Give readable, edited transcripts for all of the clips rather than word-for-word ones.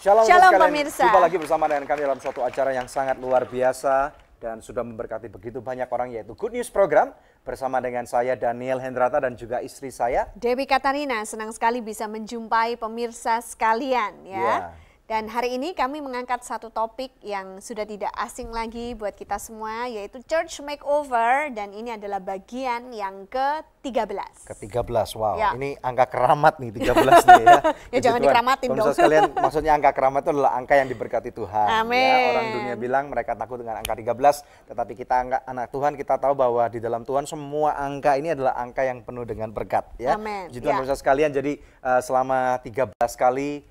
Shalom Shalom sekalian, pemirsa. jumpa lagi bersama dengan kami dalam suatu acara yang sangat luar biasa dan sudah memberkati begitu banyak orang, yaitu Good News Program bersama dengan saya Daniel Hendrata dan juga istri saya Dewi Katarina. Senang sekali bisa menjumpai pemirsa sekalian ya. Dan hari ini kami mengangkat satu topik yang sudah tidak asing lagi buat kita semua, yaitu Church Makeover, dan ini adalah bagian yang ke-13. Ke-13, wow, Ya. ini angka keramat nih 13 nih ya. Ya jangan dikeramatin dong. Pemirsa sekalian, maksudnya angka keramat itu adalah angka yang diberkati Tuhan. Amin. Ya, orang dunia bilang mereka takut dengan angka 13, tetapi kita anak Tuhan, kita tahu bahwa di dalam Tuhan semua angka ini adalah angka yang penuh dengan berkat. Ya. Amin. Jadi Ya. pemirsa sekalian, jadi selama 13 kali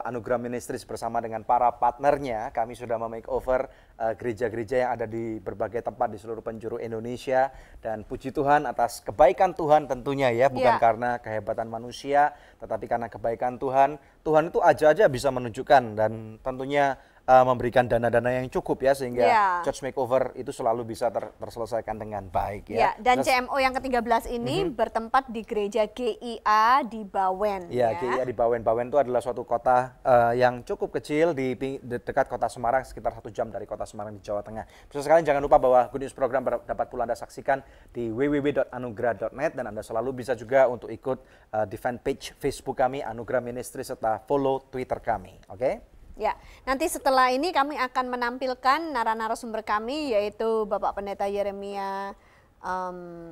Anugerah Ministries bersama dengan para partnernya, kami sudah memakeover gereja-gereja yang ada di berbagai tempat di seluruh penjuru Indonesia, dan puji Tuhan atas kebaikan Tuhan tentunya ya, bukan karena kehebatan manusia, tetapi karena kebaikan Tuhan. Tuhan itu aja bisa menunjukkan dan tentunya memberikan dana-dana yang cukup ya, sehingga Church Makeover itu selalu bisa terselesaikan dengan baik ya. Dan CMO yang ke-13 ini bertempat di gereja GIA di Bawen. Ya, GIA di Bawen. Bawen itu adalah suatu kota yang cukup kecil di dekat kota Semarang, sekitar 1 jam dari kota Semarang di Jawa Tengah. Terus sekalian jangan lupa bahwa Good News Program dapat pula Anda saksikan di www.anugerah.net, dan Anda selalu bisa juga untuk ikut di fanpage Facebook kami Anugerah Ministry, serta follow Twitter kami. Oke? Ya, nanti setelah ini kami akan menampilkan narasumber kami, yaitu Bapak Pendeta Yeremia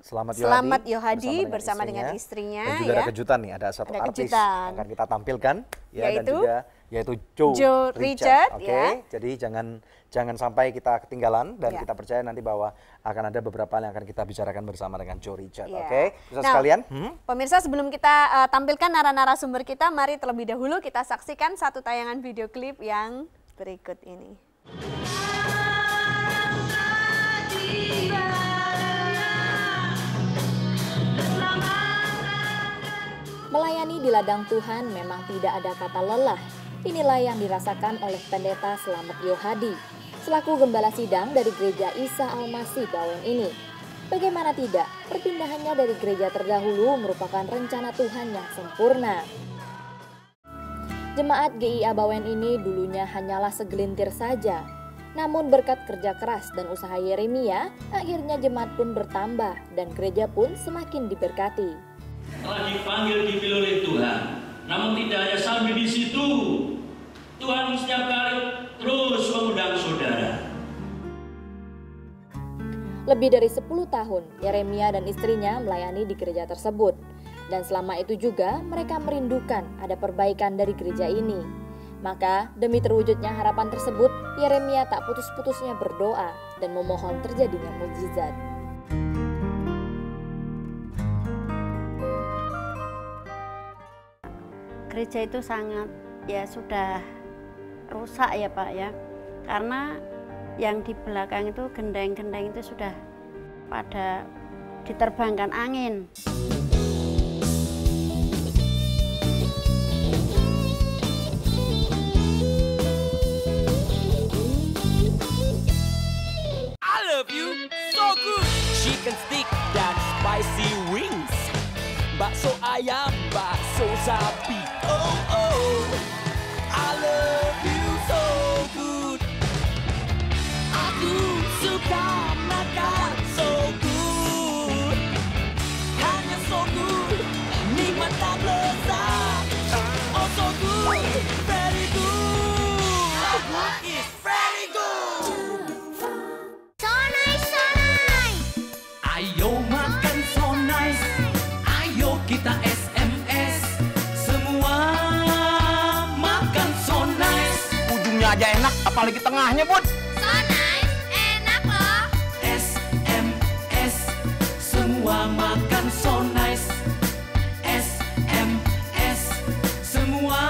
Selamat Yohadi bersama dengan istrinya. Dan juga ada kejutan nih, ada satu artis yang akan kita tampilkan ya, yaitu, dan juga yaitu Joe Richard. Oke, jadi jangan sampai kita ketinggalan, dan kita percaya nanti bahwa akan ada beberapa yang akan kita bicarakan bersama dengan Joe Richard. Oke, pemirsa sekalian. Pemirsa, sebelum kita tampilkan narasumber kita, mari terlebih dahulu kita saksikan satu tayangan video klip yang berikut ini. Melayani di ladang Tuhan memang tidak ada kata lelah. Inilah yang dirasakan oleh Pendeta Selamat Yohadi, selaku gembala sidang dari Gereja Isa Al-Masih Bawen ini. Bagaimana tidak, perpindahannya dari gereja terdahulu merupakan rencana Tuhan yang sempurna. Jemaat GIA Bawen ini dulunya hanyalah segelintir saja. Namun berkat kerja keras dan usaha Yeremia, akhirnya jemaat pun bertambah dan gereja pun semakin diberkati. Telah dipanggil, dipilih oleh Tuhan, namun tidak hanya sampai di situ. Tuhan setiap kali terus mengundang saudara. Lebih dari 10 tahun, Yeremia dan istrinya melayani di gereja tersebut. Dan selama itu juga mereka merindukan ada perbaikan dari gereja ini. Maka demi terwujudnya harapan tersebut, Yeremia tak putus-putusnya berdoa dan memohon terjadinya mukjizat. Gereja itu sangat sudah rusak ya Pak ya, karena yang di belakang itu gendeng-gendeng itu sudah pada diterbangkan angin. I love you so good. Chicken stick dan spicy wings, bakso ayam, bakso sapi. Oh oh, I love you so good. Aku suka makan so good, hanya so good, nikmat dan lezat. Oh so good, very good. So good is very good. So nice, so nice. Ayo makan so nice, ayo kita SMS, semua makan so nice. Ujungnya aja enak, apalagi tengahnya Bud. So nice, enak loh. SMS, semua makan so nice. SMS, semua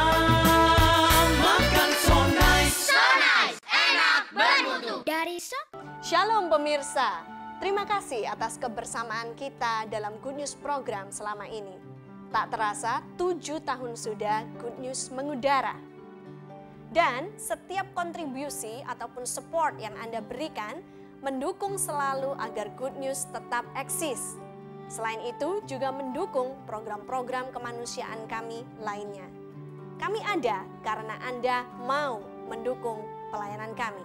makan so nice. So nice, enak bermutu. Dari Shalom pemirsa, terima kasih atas kebersamaan kita dalam Good News Program selama ini. Tak terasa 7 tahun sudah Good News mengudara. Dan setiap kontribusi ataupun support yang Anda berikan mendukung selalu agar Good News tetap eksis. Selain itu juga mendukung program-program kemanusiaan kami lainnya. Kami ada karena Anda mau mendukung pelayanan kami.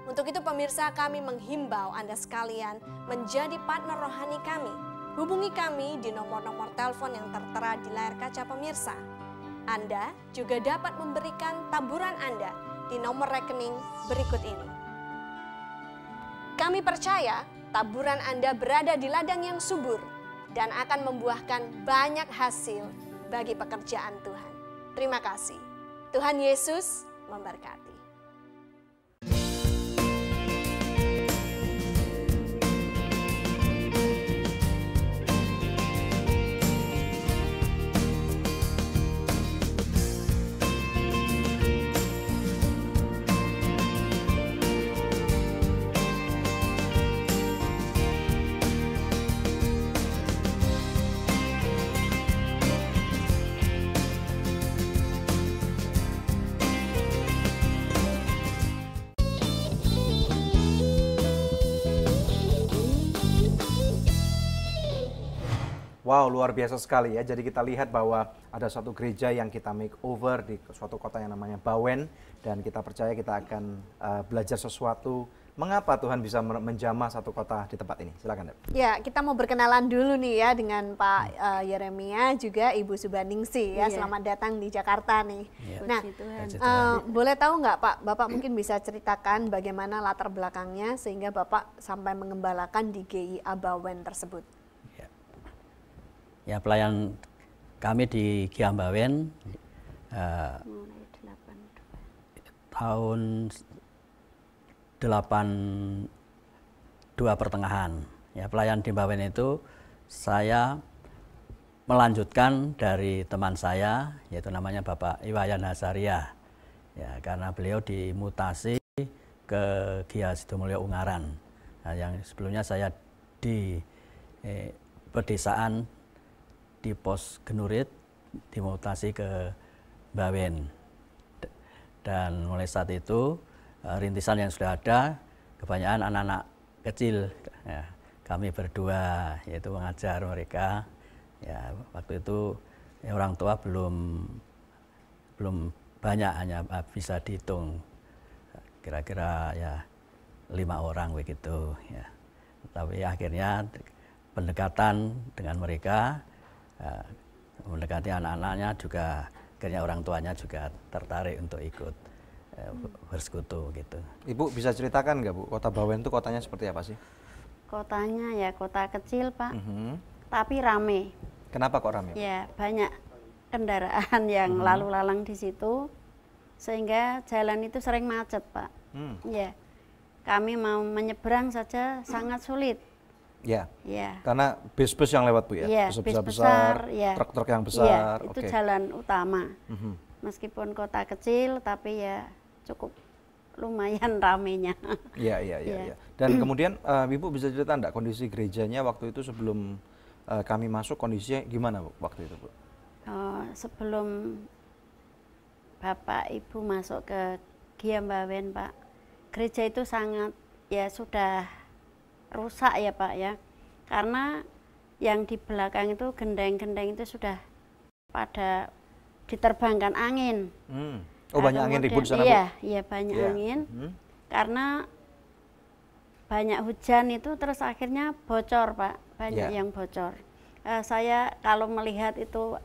Untuk itu pemirsa, kami menghimbau Anda sekalian menjadi partner rohani kami. Hubungi kami di nomor-nomor telepon yang tertera di layar kaca pemirsa. Anda juga dapat memberikan taburan Anda di nomor rekening berikut ini. Kami percaya taburan Anda berada di ladang yang subur dan akan membuahkan banyak hasil bagi pekerjaan Tuhan. Terima kasih. Tuhan Yesus memberkati. Wow, luar biasa sekali ya. Jadi kita lihat bahwa ada suatu gereja yang kita make over di suatu kota yang namanya Bawen. Dan kita percaya kita akan belajar sesuatu. Mengapa Tuhan bisa menjamah satu kota di tempat ini? Silakan, Deb. Ya, kita mau berkenalan dulu nih ya dengan Pak Yeremia, juga Ibu Subaningsih ya. Selamat datang di Jakarta nih. Nah, boleh tahu nggak Pak, Bapak mungkin bisa ceritakan bagaimana latar belakangnya sehingga Bapak sampai mengembalakan di GIA Bawen tersebut? Ya, pelayan kami di GIA Bawen tahun 82 pertengahan. Ya, pelayan di Bawen itu saya melanjutkan dari teman saya, yaitu namanya Bapak Iwayan Hasaria. Ya, karena beliau dimutasi ke GIA Sidomulyo Ungaran. Nah, yang sebelumnya saya di pedesaan di Pos Genurit, dimutasi ke Bawen. Dan mulai saat itu rintisan yang sudah ada kebanyakan anak-anak kecil, ya, kami berdua yaitu mengajar mereka. Ya, waktu itu ya, orang tua belum banyak, hanya bisa dihitung kira-kira ya 5 orang begitu. Ya. Tapi akhirnya pendekatan dengan mereka, mendekati anak-anaknya juga, akhirnya orang tuanya juga tertarik untuk ikut bersekutu gitu. Ibu bisa ceritakan nggak Bu, kota Bawen itu kotanya seperti apa sih? Kotanya ya kota kecil Pak, tapi rame. Kenapa kok rame? Ya, banyak kendaraan yang lalu lalang di situ, sehingga jalan itu sering macet Pak. Ya, kami mau menyeberang saja sangat sulit. Ya, ya, karena bis-bis yang lewat Bu ya, ya bis besar, ya, truk-truk yang besar. Ya, itu jalan utama. Meskipun kota kecil, tapi ya cukup lumayan ramenya. Iya. Dan kemudian Ibu bisa cerita enggak kondisi gerejanya waktu itu sebelum kami masuk, kondisinya gimana Bu waktu itu Bu? Sebelum Bapak Ibu masuk ke GIA Bawen Pak, gereja itu sangat ya sudah rusak ya Pak ya, karena yang di belakang itu gendeng-gendeng itu sudah pada diterbangkan angin. Oh, banyak angin ribut di sana iya, Bu? Iya banyak angin, karena banyak hujan itu terus akhirnya bocor Pak, banyak yang bocor. Saya kalau melihat itu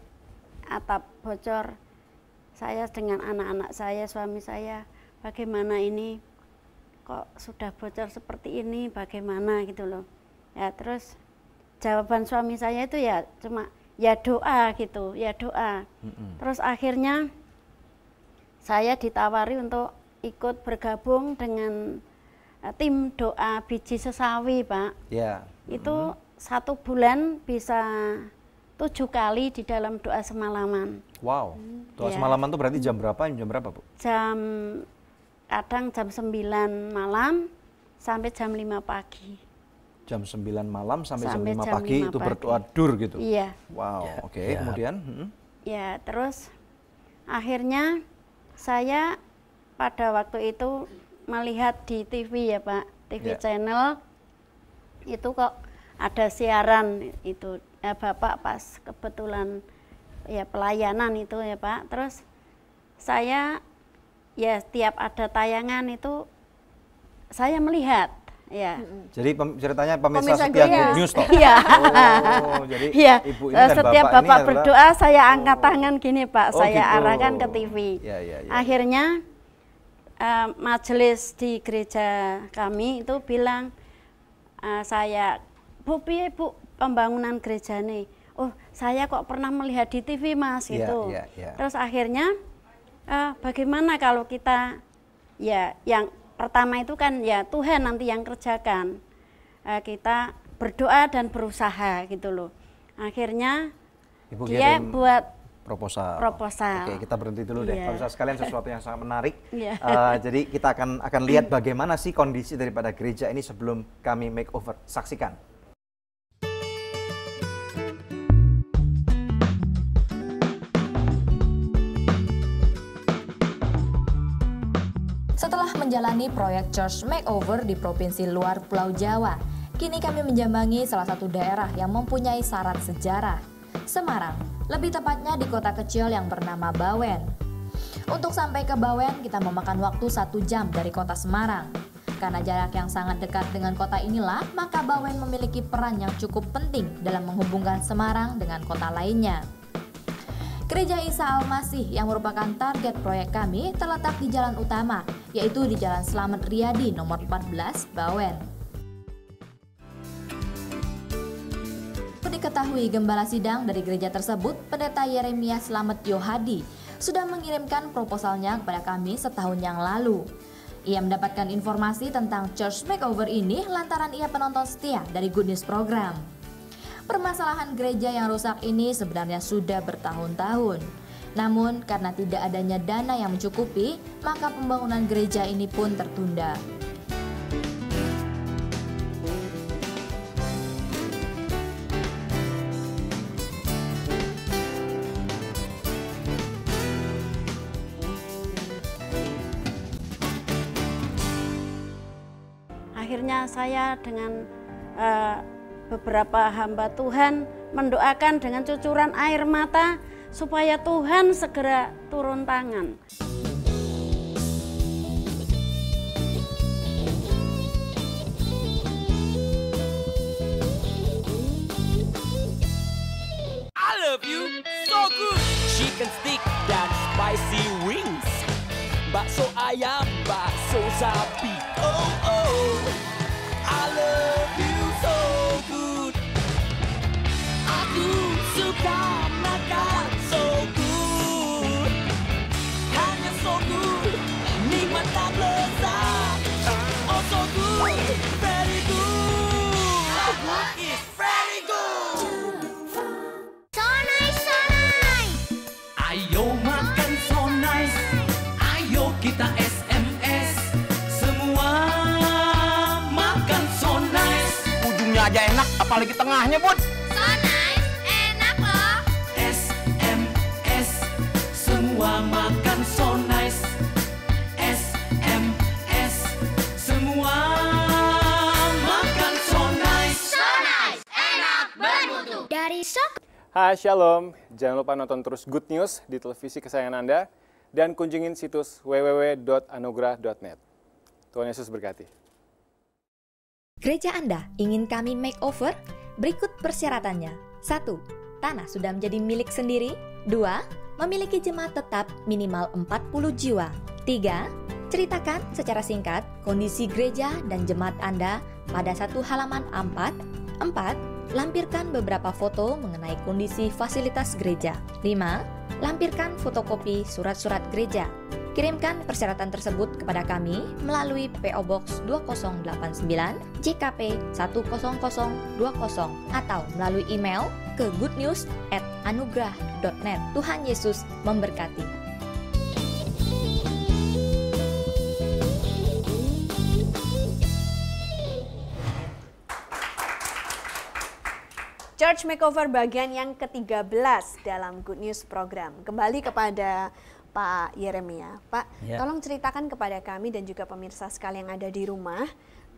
atap bocor, saya dengan anak-anak saya, suami saya, bagaimana ini kok sudah bocor seperti ini, bagaimana gitu loh. Ya terus jawaban suami saya itu ya cuma ya doa gitu, ya doa. Terus akhirnya saya ditawari untuk ikut bergabung dengan tim doa biji sesawi Pak. Ya. Itu 1 bulan bisa 7 kali di dalam doa semalaman. Wow, doa semalaman itu berarti jam berapa Bu? Kadang jam 9 malam sampai jam 5 pagi. Jam 9 malam sampai jam 5 pagi itu berdoa dur gitu? Iya. Wow, oke. Kemudian? Ya, terus akhirnya saya pada waktu itu melihat di TV ya Pak, TV channel itu kok ada siaran itu, Bapak pas kebetulan ya pelayanan itu ya Pak, terus saya ya setiap ada tayangan itu saya melihat. Ya. Jadi ceritanya pemirsa Pemirsa setia Good Good News. News toh? Iya. Oh, jadi Iya. ibu ini dan Setiap bapak ini bapak adalah- berdoa, saya angkat tangan gini Pak, Oh, saya gitu. arahkan ke TV. Ya, ya, ya. Akhirnya majelis di gereja kami itu bilang, saya, Bu, piye Bu pembangunan gereja nih? Oh, saya kok pernah melihat di TV Mas, Iya, gitu. iya, iya. Terus akhirnya bagaimana kalau kita, ya yang pertama itu kan ya Tuhan nanti yang kerjakan. Kita berdoa dan berusaha gitu loh. Akhirnya Ibu dia kirim buat proposal. proposal. Oke, kita berhenti dulu deh. Iya. Pemirsa sekalian, sesuatu yang sangat menarik. Iya. Jadi kita akan lihat bagaimana sih kondisi daripada gereja ini sebelum kami makeover. Saksikan. Setelah menjalani proyek church makeover di provinsi luar Pulau Jawa, kini kami menjambangi salah satu daerah yang mempunyai syarat sejarah, Semarang, lebih tepatnya di kota kecil yang bernama Bawen. Untuk sampai ke Bawen, kita memakan waktu 1 jam dari kota Semarang. Karena jarak yang sangat dekat dengan kota inilah, maka Bawen memiliki peran yang cukup penting dalam menghubungkan Semarang dengan kota lainnya. Gereja Isa Al-Masih yang merupakan target proyek kami terletak di jalan utama, yaitu di Jalan Slamet Riyadi nomor 14, Bawen. Diketahui gembala sidang dari gereja tersebut, Pendeta Yeremia Slamet Yohadi, sudah mengirimkan proposalnya kepada kami setahun yang lalu. Ia mendapatkan informasi tentang church makeover ini lantaran ia penonton setia dari Good News program. Permasalahan gereja yang rusak ini sebenarnya sudah bertahun-tahun. Namun karena tidak adanya dana yang mencukupi, maka pembangunan gereja ini pun tertunda. Akhirnya saya dengan beberapa hamba Tuhan mendoakan dengan cucuran air mata supaya Tuhan segera turun tangan. I love you so good. Chicken stick dan spicy wings. Bakso ayam, bakso sapi. Oh oh. I love you so good. Aku suka makan so good. Hanya so good. Nikmat tak lezat. Oh so good. Very good. So good is very good. So nice, so nice. Ayo makan so nice. Ayo kita SMS. Semua makan so nice. Ujungnya aja enak, apalagi tengahnya, Bun. So nice, enak loh. SMS. Semua makan so nice. SMS. Semua makan so nice. So nice, enak bermutu. Dari Sok. Hai Shalom, jangan lupa nonton terus Good News di televisi kesayangan Anda dan kunjungin situs www.anugerah.net. Tuhan Yesus berkati. Gereja Anda ingin kami makeover? Berikut persyaratannya. 1. Tanah sudah menjadi milik sendiri. 2. Memiliki jemaat tetap minimal 40 jiwa. 3. Ceritakan secara singkat kondisi gereja dan jemaat Anda pada satu halaman A4. 4. Lampirkan beberapa foto mengenai kondisi fasilitas gereja. 5. Lampirkan fotokopi surat-surat gereja. Kirimkan persyaratan tersebut kepada kami melalui PO Box 2089 JKP 10020 atau melalui email ke goodnews@anugerah.net. Tuhan Yesus memberkati. Church Makeover bagian yang ke-13 dalam Good News program. Kembali kepada Pak Yeremia. Pak, Ya. tolong ceritakan kepada kami dan juga pemirsa sekalian yang ada di rumah,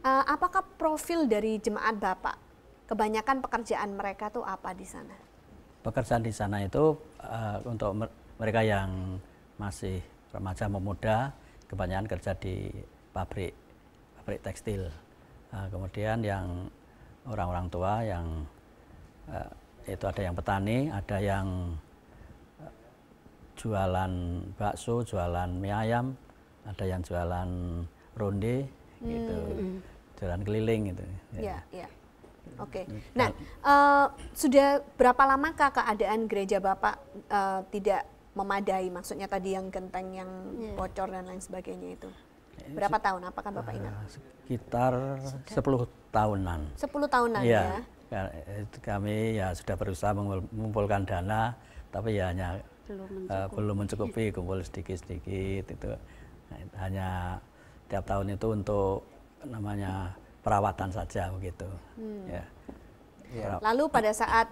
apakah profil dari jemaat Bapak? Kebanyakan pekerjaan mereka tuh apa di sana? Pekerjaan di sana itu untuk mereka yang masih remaja pemuda, kebanyakan kerja di pabrik tekstil. Kemudian yang orang-orang tua yang itu ada yang petani, ada yang jualan bakso, jualan mie ayam, ada yang jualan ronde, gitu, jualan keliling gitu. Ya. Oke. Nah, sudah berapa lamakah keadaan gereja Bapak tidak memadai? Maksudnya tadi yang genteng yang bocor dan lain sebagainya itu. Berapa tahun? Apakah Bapak ingat? Sekitar 10 tahunan. 10 tahunan ya. Ya. Kami ya sudah berusaha mengumpulkan dana, tapi ya hanya belum mencukupi, kumpul sedikit-sedikit itu. Hanya tiap tahun itu untuk namanya perawatan saja begitu. Ya. Lalu pada saat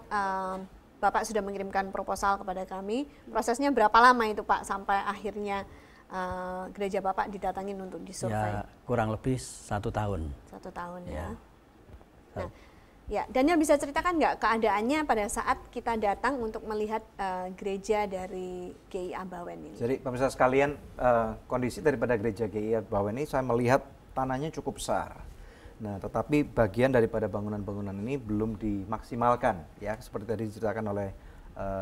Bapak sudah mengirimkan proposal kepada kami, prosesnya berapa lama itu Pak sampai akhirnya gereja Bapak didatangin untuk disurvei? Ya, kurang lebih 1 tahun. 1 tahun ya. Nah, ya, Daniel bisa ceritakan nggak keadaannya pada saat kita datang untuk melihat gereja dari GIA Bawen ini? Jadi pemirsa sekalian, kondisi daripada gereja GIA Bawen ini saya melihat tanahnya cukup besar. Nah, tetapi bagian daripada bangunan-bangunan ini belum dimaksimalkan, ya, seperti tadi diceritakan oleh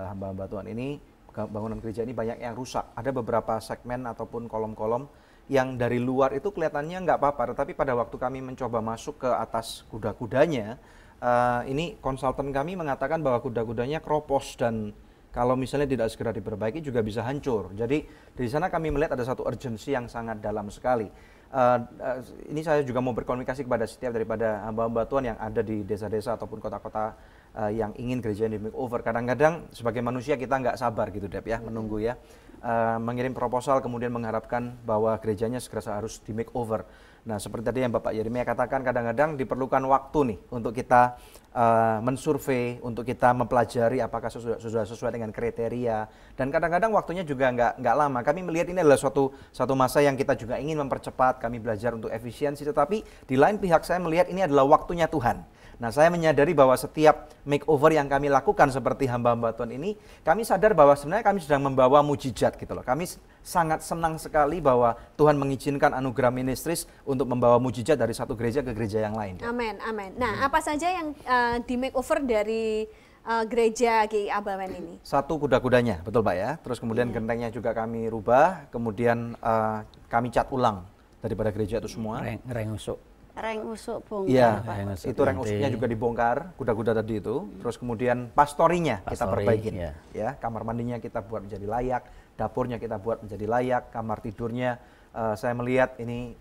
hamba-hamba Tuhan ini. Bangunan gereja ini banyak yang rusak. Ada beberapa segmen ataupun kolom-kolom yang dari luar itu kelihatannya nggak apa-apa, tetapi pada waktu kami mencoba masuk ke atas kuda-kudanya, ini konsultan kami mengatakan bahwa kuda-kudanya keropos dan kalau misalnya tidak segera diperbaiki juga bisa hancur. Jadi di sana kami melihat ada satu urgensi yang sangat dalam sekali. Ini saya juga mau berkomunikasi kepada setiap daripada hamba-hamba Tuhan yang ada di desa-desa ataupun kota-kota yang ingin gereja ini makeover. Kadang-kadang sebagai manusia kita nggak sabar gitu Dep ya, menunggu ya. Mengirim proposal kemudian mengharapkan bahwa gerejanya segera harus di makeover. Nah, seperti tadi yang Bapak Yeremia katakan, kadang-kadang diperlukan waktu nih untuk kita mensurvei, untuk kita mempelajari apakah sudah sesuai dengan kriteria, dan kadang-kadang waktunya juga nggak lama. Kami melihat ini adalah suatu masa yang kita juga ingin mempercepat, kami belajar untuk efisiensi, tetapi di lain pihak saya melihat ini adalah waktunya Tuhan. Nah, saya menyadari bahwa setiap makeover yang kami lakukan seperti hamba-hamba Tuhan ini, kami sadar bahwa sebenarnya kami sedang membawa mujizat gitu loh. Kami sangat senang sekali bahwa Tuhan mengizinkan Anugerah Ministries untuk membawa mujizat dari satu gereja ke gereja yang lain. Amin, amin. Nah, apa saja yang di makeover dari gereja GIA Bawen ini? Satu, kuda-kudanya, betul Pak ya. Terus kemudian gentengnya juga kami rubah, kemudian kami cat ulang daripada gereja itu semua. Reng usuk bongkar. Iya, itu reng usuknya juga dibongkar, kuda-kuda tadi itu. Terus kemudian pastorinya kita perbaikin. Ya, kamar mandinya kita buat menjadi layak, dapurnya kita buat menjadi layak, kamar tidurnya saya melihat ini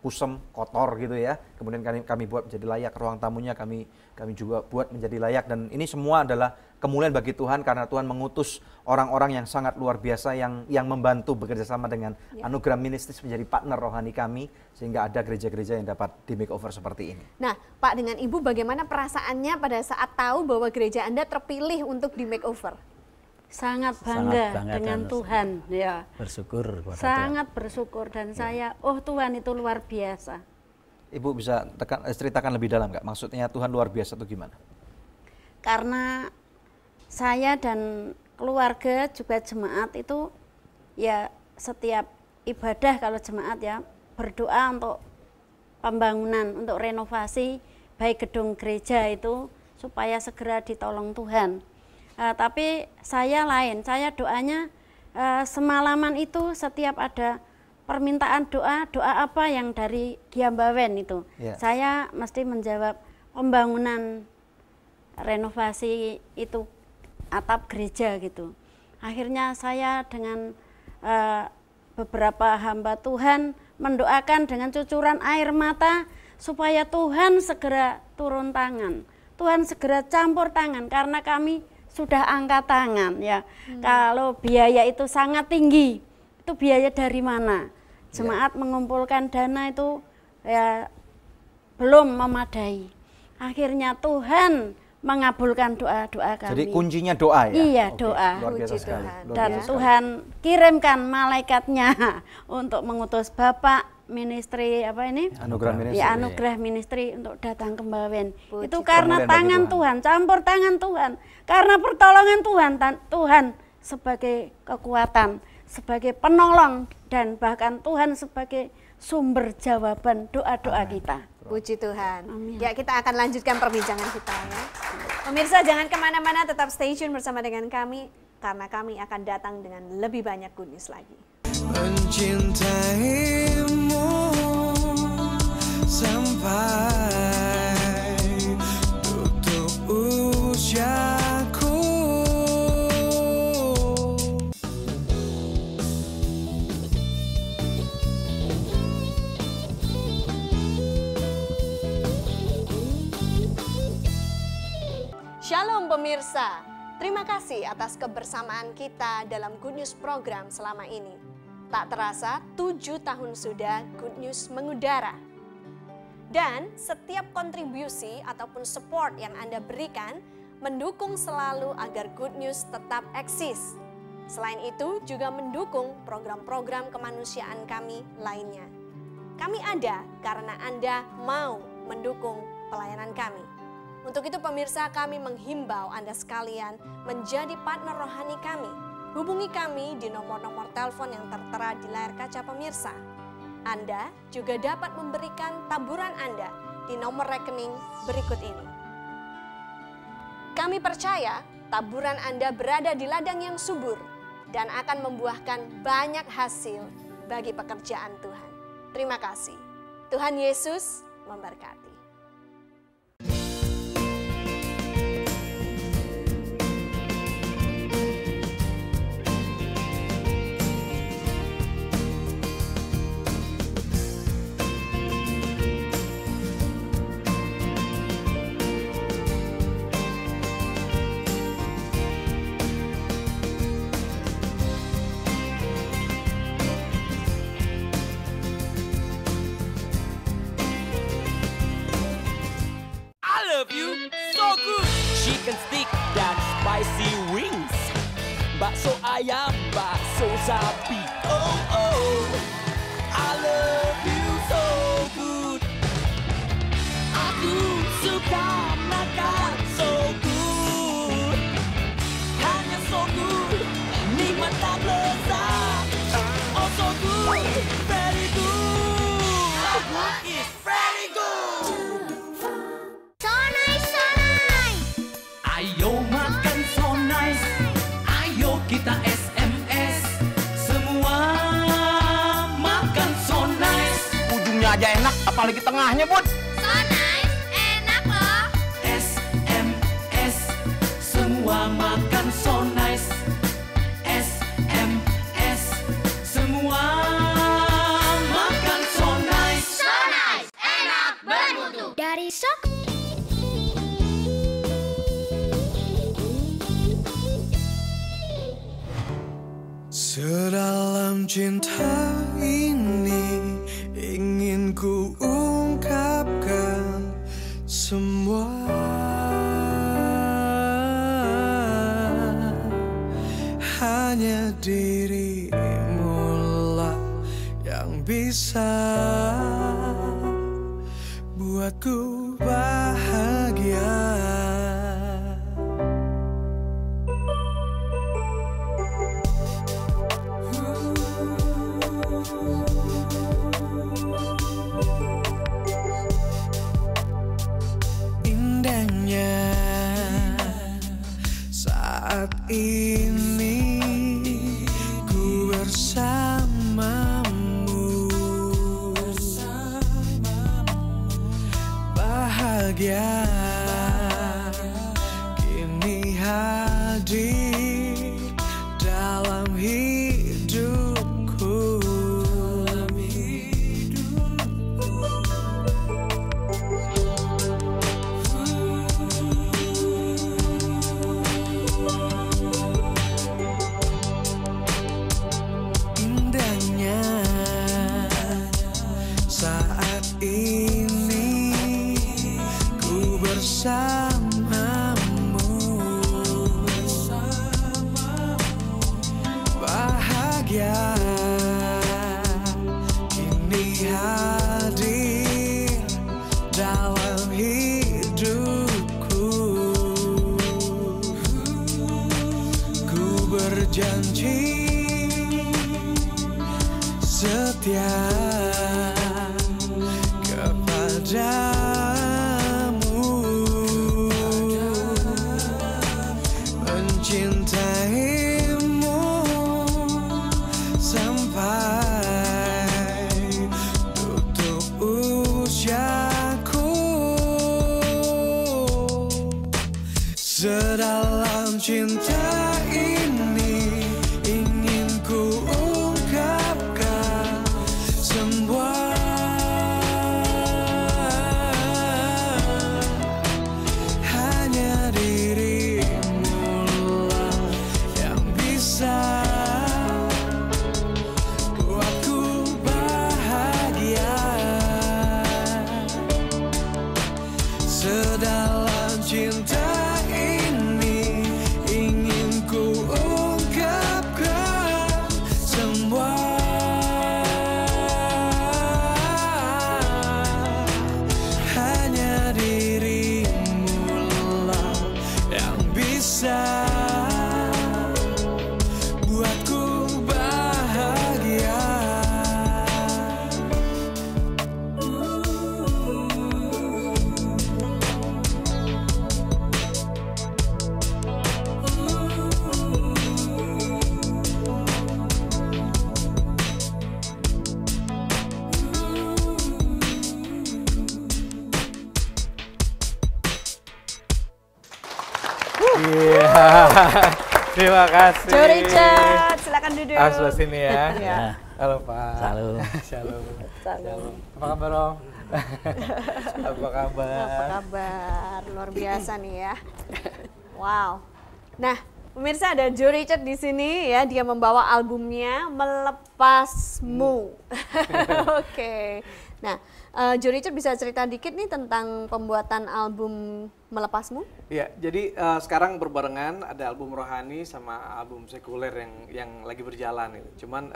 kusem, kotor gitu ya. Kemudian kami buat menjadi layak, ruang tamunya kami juga buat menjadi layak, dan ini semua adalah kemuliaan bagi Tuhan karena Tuhan mengutus orang-orang yang sangat luar biasa yang membantu bekerja sama dengan Anugerah Ministries menjadi partner rohani kami sehingga ada gereja-gereja yang dapat di makeover seperti ini. Nah, Pak, dengan Ibu bagaimana perasaannya pada saat tahu bahwa gereja Anda terpilih untuk di makeover? Sangat bangga dengan Tuhan, ya. Bersyukur. Sangat bersyukur dan saya, Tuhan itu luar biasa. Ibu bisa ceritakan lebih dalam nggak? Maksudnya Tuhan luar biasa itu gimana? Karena saya dan keluarga juga jemaat itu ya setiap ibadah kalau jemaat ya berdoa untuk pembangunan, untuk renovasi baik gedung gereja itu supaya segera ditolong Tuhan. Tapi saya lain, saya doanya semalaman itu setiap ada permintaan doa apa yang dari GIA Bawen itu, saya mesti menjawab pembangunan renovasi itu atap gereja gitu. Akhirnya saya dengan beberapa hamba Tuhan mendoakan dengan cucuran air mata supaya Tuhan segera turun tangan, Tuhan segera campur tangan karena kami sudah angkat tangan ya. Kalau biaya itu sangat tinggi, itu biaya dari mana? Jemaat mengumpulkan dana itu ya belum memadai. Akhirnya Tuhan mengabulkan doa-doa kami. Jadi kuncinya doa ya? Iya, doa. Luar biasa sekali. Dan Tuhan kirimkan malaikatnya untuk mengutus Bapak ministry apa ini? Anugerah Ministry. Ya, Anugerah Ministry untuk datang ke Bawen. Itu karena tangan Tuhan, campur tangan Tuhan. Karena pertolongan Tuhan, Tuhan sebagai kekuatan. sebagai penolong dan bahkan Tuhan sebagai sumber jawaban doa-doa kita. Puji Tuhan. Amin. Ya, kita akan lanjutkan perbincangan kita ya. Pemirsa, jangan kemana-mana, tetap stay tune bersama dengan kami karena kami akan datang dengan lebih banyak good news lagi. Mencintaimu sampai tutup usiaku. Shalom pemirsa, terima kasih atas kebersamaan kita dalam Good News program selama ini. Tak terasa 7 tahun sudah Good News mengudara. Dan setiap kontribusi ataupun support yang Anda berikan mendukung selalu agar Good News tetap eksis. Selain itu juga mendukung program-program kemanusiaan kami lainnya. Kami ada karena Anda mau mendukung pelayanan kami. Untuk itu pemirsa, kami menghimbau Anda sekalian menjadi partner rohani kami. Hubungi kami di nomor-nomor telepon yang tertera di layar kaca pemirsa. Anda juga dapat memberikan taburan Anda di nomor rekening berikut ini. Kami percaya taburan Anda berada di ladang yang subur dan akan membuahkan banyak hasil bagi pekerjaan Tuhan. Terima kasih. Tuhan Yesus memberkati. Chicken stick dan spicy wings, bakso ayam, bakso sapi. Oh oh, I love you so good. Aku suka makan so good, hanya so good, nikmat dan lezat. Oh so good, very good. So good is very good. Ayo makan so nice, ayo kita SMS, semua makan so nice. Ujungnya aja enak, apalagi tengahnya, Bun. So nice, enak loh. SMS, semua makan so nice. SMS, semua makan so nice. So nice, enak, bermutu. Dari Sok. Sedalam cinta ini ingin ku ungkapkan semua. Hanya dirimu lah yang bisa buatku bahagia. Saat ini ku bersamamu, bahagia kini hadir dalam hidupku. Saat ini ku bersama mencintaimu sampai tutup usiaku. Sedalam cinta ini ingin ku ungkapkan semua. Hanya dirimu lah yang bisa buatku bahagia. Sedalam cinta ini ingin ku ungkapkan semua. Hanya dirimu lah yang bisa buatku bahagia. Iya. Terima kasih. Joe Richard, silakan duduk. Sebelah sini ya. Ya. Halo Pak. Shalom. Shalom. Shalom. Apa kabar Om? Apa kabar? Apa kabar? Luar biasa nih ya. Wow. Nah, pemirsa ada Joe Richard di sini ya. Dia membawa albumnya Melepasmu. Oke. Nah, Joe Richard bisa cerita dikit nih tentang pembuatan album Melepasmu? Ya, jadi sekarang berbarengan ada album rohani sama album sekuler yang lagi berjalan. Cuman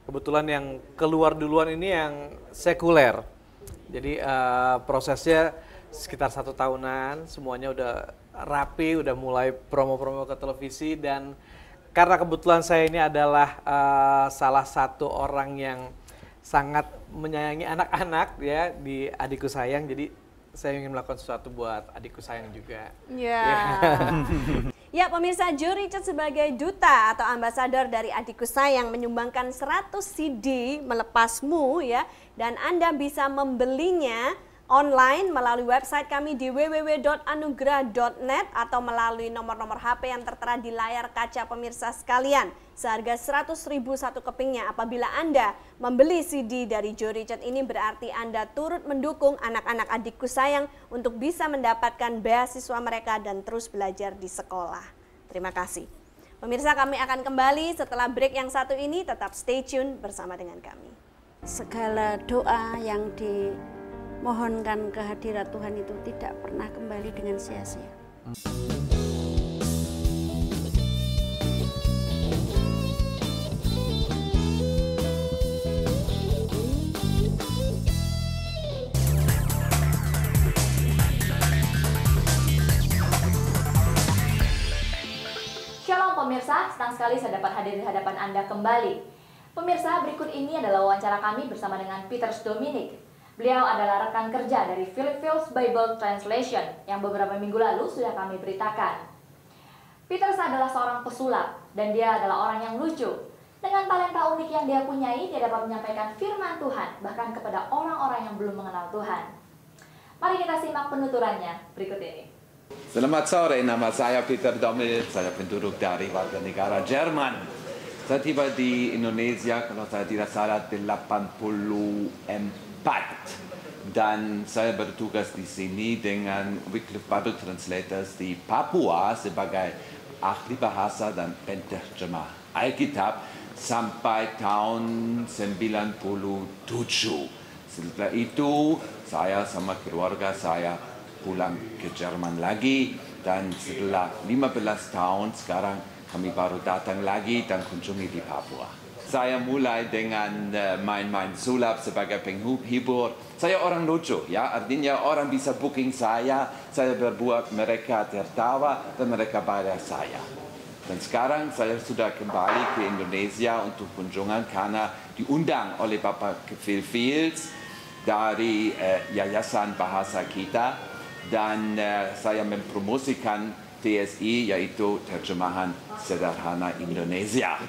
kebetulan yang keluar duluan ini yang sekuler. Jadi prosesnya sekitar 1 tahunan, semuanya udah rapi, udah mulai promo-promo ke televisi, dan karena kebetulan saya ini adalah salah satu orang yang sangat menyayangi anak-anak ya di Adikku Sayang, jadi saya ingin melakukan sesuatu buat Adikku Sayang juga. Ya. Ya, pemirsa, Joe Richard sebagai duta atau ambasador dari Adikku Sayang menyumbangkan 100 CD Melepasmu ya, dan Anda bisa membelinya online melalui website kami di www.anugrah.net atau melalui nomor-nomor HP yang tertera di layar kaca pemirsa sekalian. Seharga 100.000 satu kepingnya. Apabila Anda membeli CD dari Joe Richard ini, berarti Anda turut mendukung anak-anak Adikku Sayang untuk bisa mendapatkan beasiswa mereka dan terus belajar di sekolah. Terima kasih. Pemirsa, kami akan kembali setelah break yang satu ini. Tetap stay tune bersama dengan kami. Segala doa yang dimohonkan kehadirat Tuhan itu tidak pernah kembali dengan sia-sia. Shalom pemirsa, senang sekali saya dapat hadir di hadapan Anda kembali. Pemirsa, berikut ini adalah wawancara kami bersama dengan Peter Dominic. Beliau adalah rekan kerja dari Philip Fields Bible Translation yang beberapa minggu lalu sudah kami beritakan. Peter adalah seorang pesulap dan dia adalah orang yang lucu. Dengan talenta unik yang dia punyai, dia dapat menyampaikan firman Tuhan bahkan kepada orang-orang yang belum mengenal Tuhan. Mari kita simak penuturannya berikut ini. Selamat sore, nama saya Peter Dominic, saya penduduk dari warga negara Jerman. Saya tiba di Indonesia kalau saya tidak salah 84 dan saya bertugas di sini dengan Wycliffe Bible Translators di Papua sebagai ahli bahasa dan penterjemah Alkitab sampai tahun 97. Setelah itu saya sama keluarga saya pulang ke Jerman lagi, dan setelah 15 tahun sekarang kami baru datang lagi dan kunjungi di Papua. Saya mulai dengan main-main sulap sebagai penghibur. Saya orang lucu, ya, artinya orang bisa booking saya berbuat mereka tertawa dan mereka bayar saya. Dan sekarang saya sudah kembali ke Indonesia untuk kunjungan karena diundang oleh Bapak Phil Fields. dari Yayasan Bahasa Kita, dan saya mempromosikan TSI, yaitu Terjemahan Sederhana Indonesia.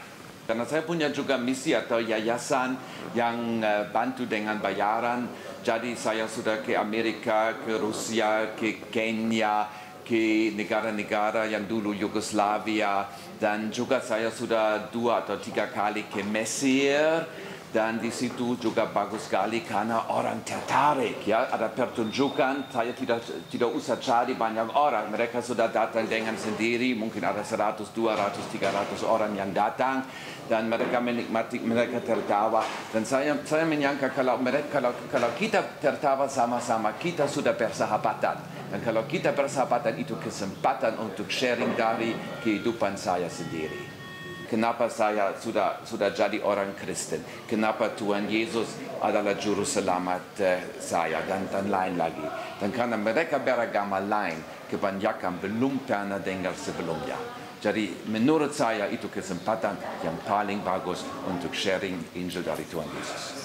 Karena saya punya juga misi atau yayasan yang bantu dengan bayaran. Jadi saya sudah ke Amerika, ke Rusia, ke Kenya, ke negara-negara yang dulu Yugoslavia, dan juga saya sudah 2 atau 3 kali ke Mesir. Dan di situ juga bagus sekali karena orang tertarik, ya, ada pertunjukan. Saya tidak usah cari banyak orang, mereka sudah datang dengan sendiri, mungkin ada 100, 200, 300 orang yang datang, dan mereka menikmati, mereka tertawa. Dan saya menyangka kalau kita tertawa sama-sama, kita sudah persahabatan. Dan kalau kita persahabatan, itu kesempatan untuk sharing dari kehidupan saya sendiri. Kenapa saya sudah jadi orang Kristen? Kenapa Tuhan Yesus adalah juru selamat saya dan lain lagi? Dan karena mereka beragama lain, kebanyakan belum pernah dengar sebelumnya. Jadi menurut saya itu kesempatan yang paling bagus untuk sharing Injil dari Tuhan Yesus.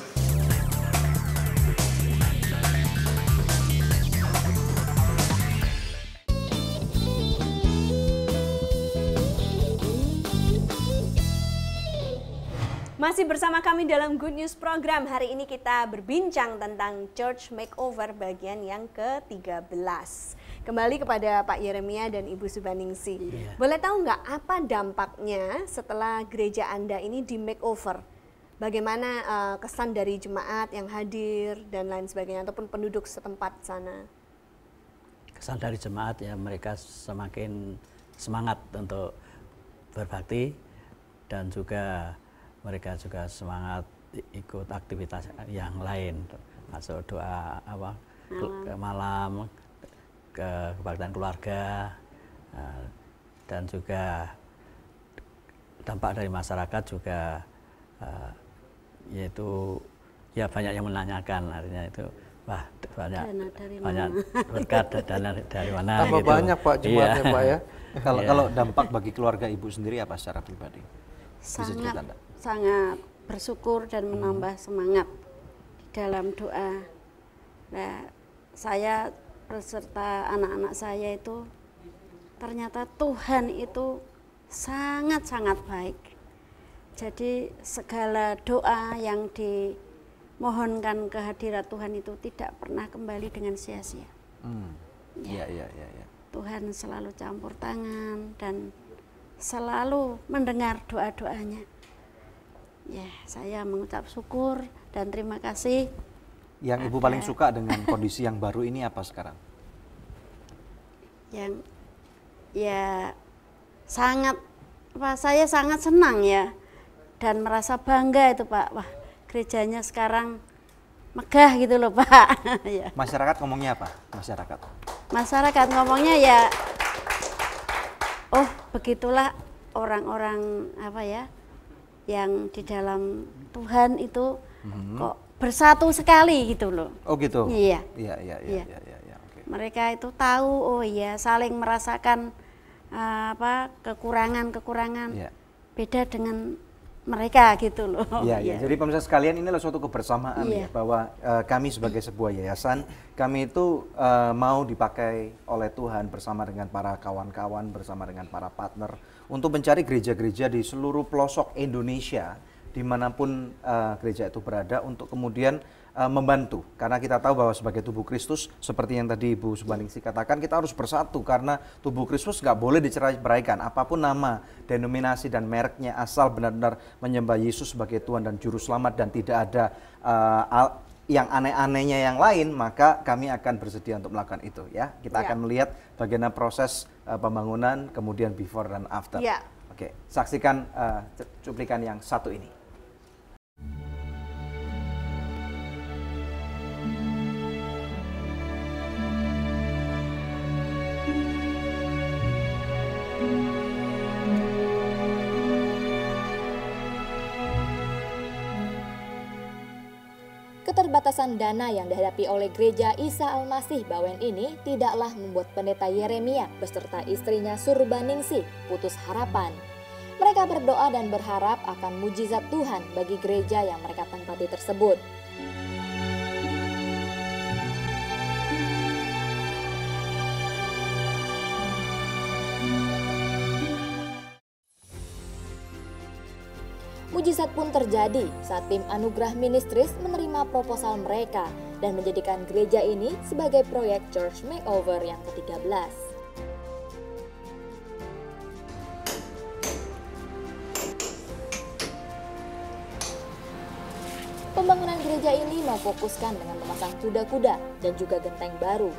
Masih bersama kami dalam Good News Program. Hari ini kita berbincang tentang Church Makeover bagian yang ke-13. Kembali kepada Pak Yeremia dan Ibu Subaningsih. Boleh tahu nggak apa dampaknya setelah gereja Anda ini di makeover? Bagaimana kesan dari jemaat yang hadir dan lain sebagainya, ataupun penduduk setempat sana? Kesan dari jemaat, ya, mereka semakin semangat untuk berbakti, dan juga mereka juga semangat ikut aktivitas yang lain, masuk doa ke malam, ke kebaktian keluarga, dan juga dampak dari masyarakat juga yaitu ya banyak yang menanyakan, artinya itu wah banyak berkat dana dari mana. Tambah gitu. Banyak Pak jemaatnya, Pak, ya. Kalau dampak bagi keluarga Ibu sendiri apa secara pribadi? Sangat bersyukur dan menambah semangat di dalam doa. Nah, saya beserta anak-anak saya itu ternyata Tuhan itu sangat-sangat baik. Jadi segala doa yang dimohonkan kehadirat Tuhan itu tidak pernah kembali dengan sia-sia. Ya. Tuhan selalu campur tangan dan selalu mendengar doa-doanya. Ya, saya mengucap syukur dan terima kasih. Yang Ibu paling suka dengan kondisi yang baru ini apa sekarang? Yang ya saya sangat senang ya, dan merasa bangga itu Pak. Wah, gerejanya sekarang megah gitu loh Pak. Ya. Masyarakat ngomongnya apa? Masyarakat ngomongnya ya, oh begitulah orang-orang yang di dalam Tuhan itu kok bersatu sekali gitu loh. Oh gitu. Iya. Okay. Mereka itu tahu, oh iya, saling merasakan kekurangan beda dengan mereka gitu loh. Iya. Jadi pemirsa sekalian, inilah suatu kebersamaan ya, bahwa kami sebagai sebuah yayasan, kami itu mau dipakai oleh Tuhan bersama dengan para kawan-kawan, bersama dengan para partner untuk mencari gereja-gereja di seluruh pelosok Indonesia, dimanapun gereja itu berada, untuk kemudian membantu. Karena kita tahu bahwa sebagai tubuh Kristus, seperti yang tadi Ibu Subaningsih katakan, kita harus bersatu, karena tubuh Kristus nggak boleh dicerai-beraikan. Apapun nama, denominasi, dan mereknya, asal benar-benar menyembah Yesus sebagai Tuhan dan Juru Selamat, dan tidak ada yang aneh-anehnya yang lain, maka kami akan bersedia untuk melakukan itu. Ya, kita akan melihat bagaimana proses pembangunan, kemudian before dan after. Oke, saksikan cuplikan yang satu ini. Keterbatasan dana yang dihadapi oleh Gereja Isa Al-Masih Bawen ini tidaklah membuat Pendeta Yeremia beserta istrinya Surbaningsih putus harapan. Mereka berdoa dan berharap akan mujizat Tuhan bagi gereja yang mereka tempati tersebut. Mujizat pun terjadi saat tim Anugerah Ministries menerima proposal mereka dan menjadikan gereja ini sebagai proyek Church Makeover yang ke-13. Pembangunan gereja ini memfokuskan dengan memasang kuda-kuda dan juga genteng baru.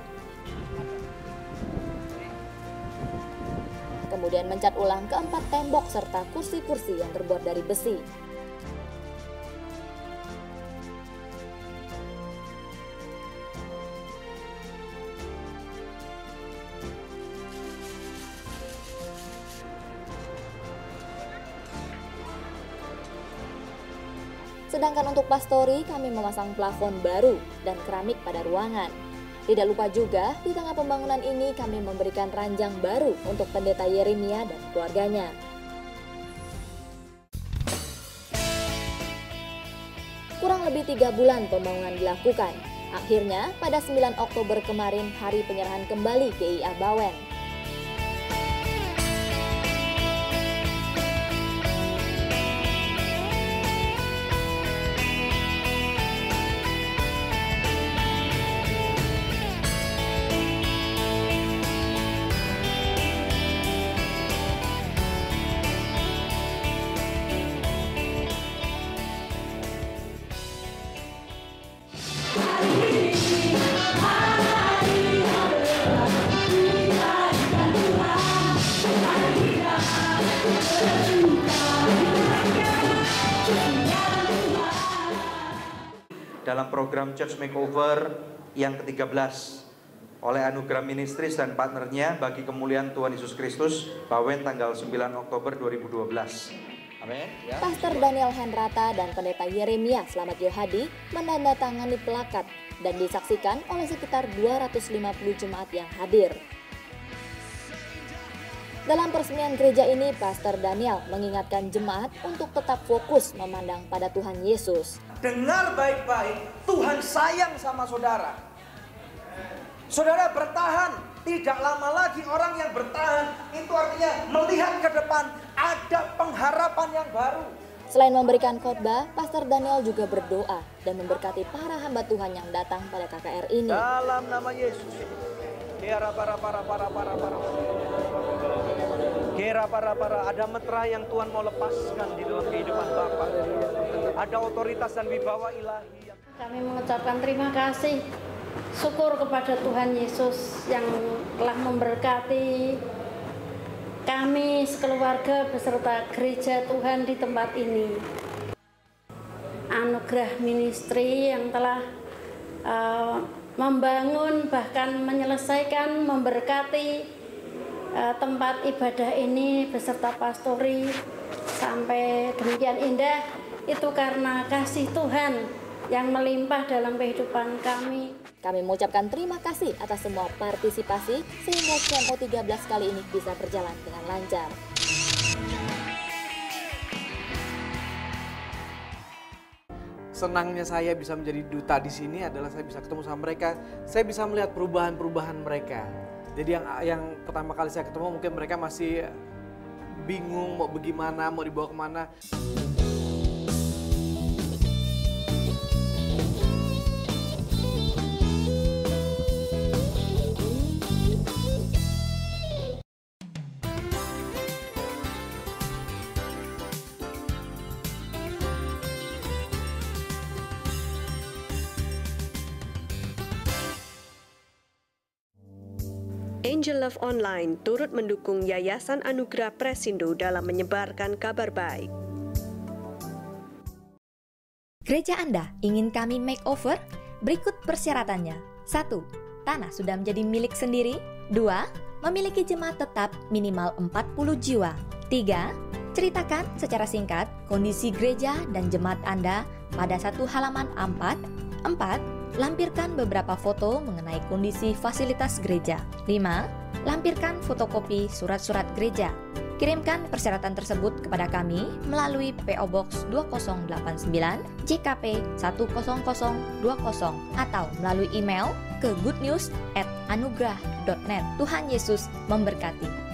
Kemudian mencat ulang keempat tembok serta kursi-kursi yang terbuat dari besi. Sedangkan untuk pastori, kami memasang plafon baru dan keramik pada ruangan. Tidak lupa juga, di tengah pembangunan ini kami memberikan ranjang baru untuk pendeta Yeremia dan keluarganya. Kurang lebih 3 bulan pembangunan dilakukan. Akhirnya, pada 9 Oktober kemarin, hari penyerahan kembali GIA Bawen. Dalam program Church Makeover yang ke-13 oleh Anugerah Ministries dan partnernya bagi kemuliaan Tuhan Yesus Kristus, Bawen tanggal 9 Oktober 2012. Amin. Ya. Pastor Daniel Henrata dan pendeta Yeremia Slamet Yohadi menandatangani plakat dan disaksikan oleh sekitar 250 jemaat yang hadir. Dalam peresmian gereja ini, Pastor Daniel mengingatkan jemaat untuk tetap fokus memandang pada Tuhan Yesus. Dengar baik-baik, Tuhan sayang sama saudara. Saudara bertahan, tidak lama lagi orang yang bertahan itu artinya melihat ke depan, ada pengharapan yang baru. Selain memberikan khotbah, Pastor Daniel juga berdoa dan memberkati para hamba Tuhan yang datang pada KKR ini. Dalam nama Yesus. Ada meterah yang Tuhan mau lepaskan di dalam kehidupan Bapak. Ada otoritas dan wibawa ilahi. Kami mengucapkan terima kasih, syukur kepada Tuhan Yesus yang telah memberkati kami sekeluarga beserta gereja Tuhan di tempat ini. Anugerah Ministry yang telah membangun bahkan menyelesaikan memberkati tempat ibadah ini beserta pastori sampai demikian indah, itu karena kasih Tuhan yang melimpah dalam kehidupan kami. Kami mengucapkan terima kasih atas semua partisipasi sehingga CMO 13 kali ini bisa berjalan dengan lancar. Senangnya saya bisa menjadi duta di sini adalah saya bisa ketemu sama mereka, saya bisa melihat perubahan-perubahan mereka. Jadi yang pertama kali saya ketemu mungkin mereka masih bingung mau bagaimana, mau dibawa kemana. Angel Love Online turut mendukung Yayasan Anugerah Presindo dalam menyebarkan kabar baik. Gereja Anda ingin kami makeover? Berikut persyaratannya. 1. Tanah sudah menjadi milik sendiri. 2. Memiliki jemaat tetap minimal 40 jiwa. 3. Ceritakan secara singkat kondisi gereja dan jemaat Anda pada satu halaman A4. 4. Lampirkan beberapa foto mengenai kondisi fasilitas gereja. 5. Lampirkan fotokopi surat-surat gereja. Kirimkan persyaratan tersebut kepada kami melalui PO Box 2089 JKP 10020 atau melalui email ke goodnews@anugrah.net. Tuhan Yesus memberkati.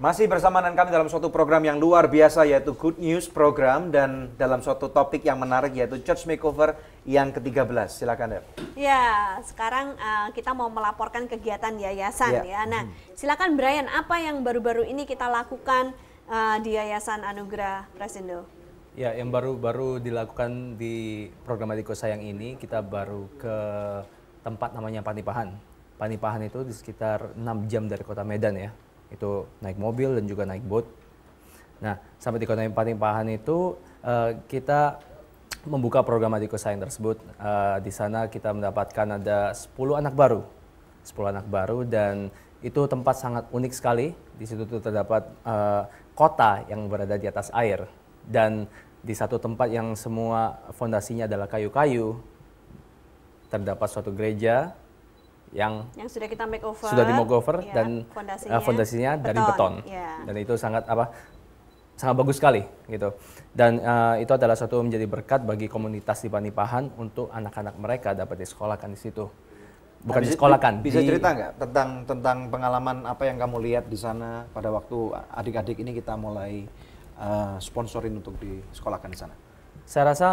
Masih bersama dengan kami dalam suatu program yang luar biasa yaitu Good News Program dan dalam suatu topik yang menarik yaitu Church Makeover yang ke-13. Silakan, Dep. Ya, sekarang kita mau melaporkan kegiatan yayasan ya. Nah, silakan Brian, apa yang baru-baru ini kita lakukan di Yayasan Anugerah Prasindo? Ya, yang baru-baru dilakukan di program Adikku Sayang ini, kita baru ke tempat namanya Panipahan. Panipahan itu di sekitar 6 jam dari kota Medan ya. Itu naik mobil dan juga naik boat. Nah, sampai di kota Panipahan itu kita membuka program Adikku Sayang tersebut. Di sana kita mendapatkan ada 10 anak baru. 10 anak baru dan itu tempat sangat unik sekali. Di situ tuh terdapat kota yang berada di atas air. Dan di satu tempat yang semua fondasinya adalah kayu-kayu, terdapat suatu gereja yang sudah kita makeover, di makeover ya, dan fondasinya dari beton. Ya. Dan itu sangat bagus sekali gitu. Dan itu adalah suatu menjadi berkat bagi komunitas di Panipahan untuk anak-anak mereka dapat disekolahkan di situ. Bukan disekolahkan. Bisa cerita nggak tentang pengalaman apa yang kamu lihat di sana pada waktu adik-adik ini kita mulai sponsorin untuk disekolahkan di sana? Saya rasa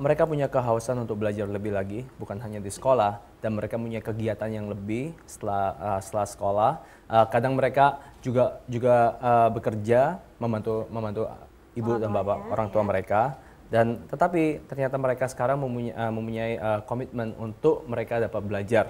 mereka punya kehausan untuk belajar lebih lagi, bukan hanya di sekolah, dan mereka punya kegiatan yang lebih setelah sekolah. Kadang mereka juga bekerja membantu ibu dan bapak orang tua mereka, dan tetapi ternyata mereka sekarang mempunyai komitmen untuk mereka dapat belajar.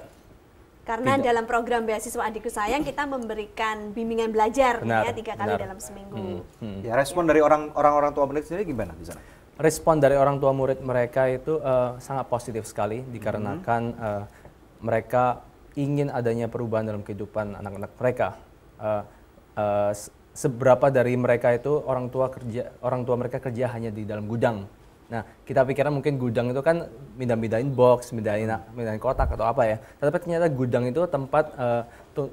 Karena dalam program beasiswa Adikku Sayang kita memberikan bimbingan belajar ya 3 kali dalam seminggu. Ya, respon dari orang tua murid sendiri gimana di sana? Respon dari orang tua murid mereka itu sangat positif sekali dikarenakan mereka ingin adanya perubahan dalam kehidupan anak-anak mereka. Seberapa dari mereka itu orang tua mereka kerja hanya di dalam gudang. Nah, kita pikiran mungkin gudang itu kan mindahin box, mindahin kotak atau apa ya. Tapi ternyata gudang itu tempat